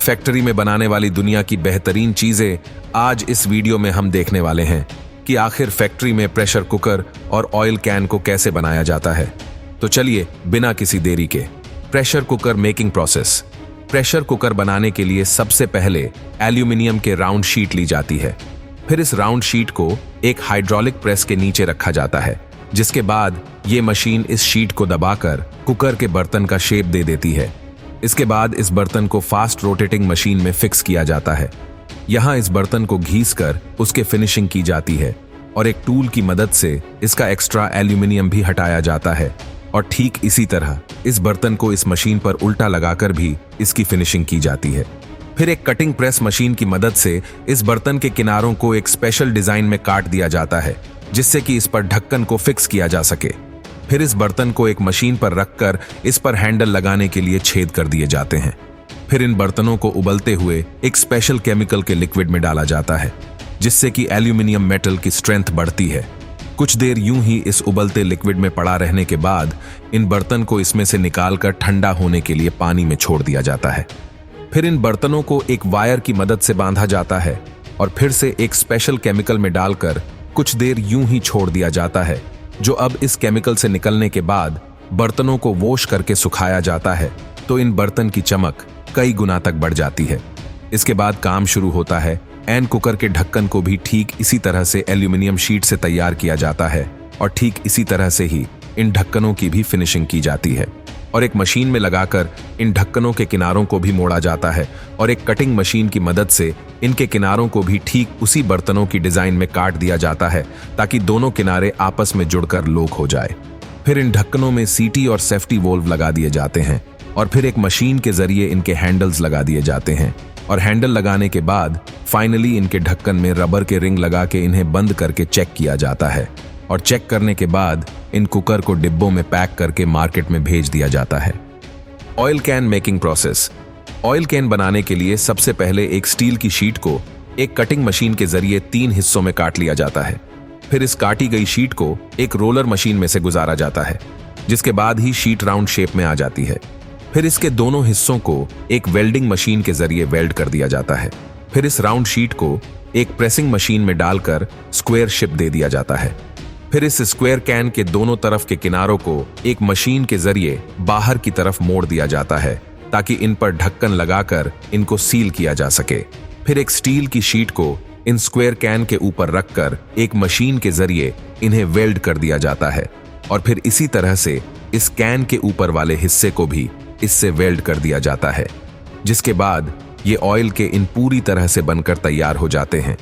Factory में बनाने वाली दुनिया की बेहतरीन चीजें आज इस वीडियो में हम देखने वाले हैं कि आखिर फैक्ट्री में प्रेशर कुकर और ऑयल कैन को कैसे बनाया जाता है। तो चलिए बिना किसी देरी के pressure cooker making process. Pressure cooker बनाने के लिए सबसे पहले एल्यूमिनियम के राउंड शीट ली जाती है। फिर इस राउंड शीट को एक हाइड्रोलिक प्रेस के नीचे रखा जाता है, जिसके बाद ये मशीन इस शीट को दबाकर कुकर के बर्तन का शेप दे देती है। इसके बाद इस बर्तन को फास्ट रोटेटिंग मशीन में फिक्स किया जाता है। यहाँ इस बर्तन को घीस कर उसके फिनिशिंग की जाती है और एक टूल की मदद से इसका एक्स्ट्रा एल्यूमिनियम भी हटाया जाता है। और ठीक इसी तरह इस बर्तन को इस मशीन पर उल्टा लगाकर भी इसकी फिनिशिंग की जाती है। फिर एक कटिंग प्रेस मशीन की मदद से इस बर्तन के किनारों को एक स्पेशल डिजाइन में काट दिया जाता है, जिससे कि इस पर ढक्कन को फिक्स किया जा सके। फिर इस बर्तन को एक मशीन पर रखकर इस पर हैंडल लगाने के लिए छेद कर दिए जाते हैं। फिर इन बर्तनों को उबलते हुए एक स्पेशल केमिकल के लिक्विड में डाला जाता है, जिससे कि एल्यूमिनियम मेटल की स्ट्रेंथ बढ़ती है। कुछ देर यूं ही इस उबलते लिक्विड में पड़ा रहने के बाद इन बर्तन को इसमें से निकालकर ठंडा होने के लिए पानी में छोड़ दिया जाता है। फिर इन बर्तनों को एक वायर की मदद से बांधा जाता है और फिर से एक स्पेशल केमिकल में डालकर कुछ देर यूं ही छोड़ दिया जाता है, जो अब इस केमिकल से निकलने के बाद बर्तनों को वॉश करके सुखाया जाता है, तो इन बर्तन की चमक कई गुना तक बढ़ जाती है। इसके बाद काम शुरू होता है। एन कुकर के ढक्कन को भी ठीक इसी तरह से एल्यूमिनियम शीट से तैयार किया जाता है और ठीक इसी तरह से ही इन ढक्कनों की भी फिनिशिंग की जाती है और एक मशीन में लगाकर इन ढक्कनों के किनारों को भी मोड़ा जाता है और एक कटिंग मशीन की मदद से इनके किनारों को भी ठीक उसी बर्तनों की डिजाइन में काट दिया जाता है, ताकि दोनों किनारे आपस में जुड़कर लॉक हो जाए। फिर इन ढक्कनों में सीटी और सेफ्टी वोल्व लगा दिए जाते हैं और फिर एक मशीन के जरिए इनके हैंडल्स लगा दिए जाते हैं और हैंडल लगाने के बाद फाइनली इनके ढक्कन में रबर के रिंग लगा के इन्हें बंद करके चेक किया जाता है और चेक करने के बाद इन कुकर को डिब्बों में पैक करके मार्केट में भेज दिया जाता है। Oil can making process. Oil can बनाने के लिए सबसे पहले एक स्टील की शीट को एक कटिंग मशीन के जरिए 3 हिस्सों में काट लिया जाता है। फिर इस काटी गई शीट को एक रोलर मशीन में से गुजारा जाता है, जिसके बाद ही शीट राउंड शेप में आ जाती है। फिर इसके दोनों हिस्सों को एक वेल्डिंग मशीन के जरिए वेल्ड कर दिया जाता है। फिर इस राउंड शीट को एक प्रेसिंग मशीन में डालकर स्क्वायर शेप दे दिया जाता है। फिर इस स्क्वायर कैन के दोनों तरफ के किनारों को एक मशीन के जरिए बाहर की तरफ मोड़ दिया जाता है, ताकि इन पर ढक्कन लगाकर इनको सील किया जा सके। फिर एक स्टील की शीट को इन स्क्वायर कैन के ऊपर रखकर एक मशीन के जरिए इन्हें वेल्ड कर दिया जाता है और फिर इसी तरह से इस कैन के ऊपर वाले हिस्से को भी इससे वेल्ड कर दिया जाता है, जिसके बाद ये ऑयल के इन पूरी तरह से बनकर तैयार हो जाते हैं।